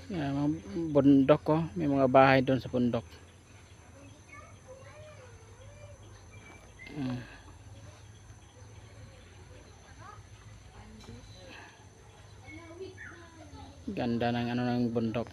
Mga bundok ko, may mga bahay doon sa bundok. Ganda ng ng bundok.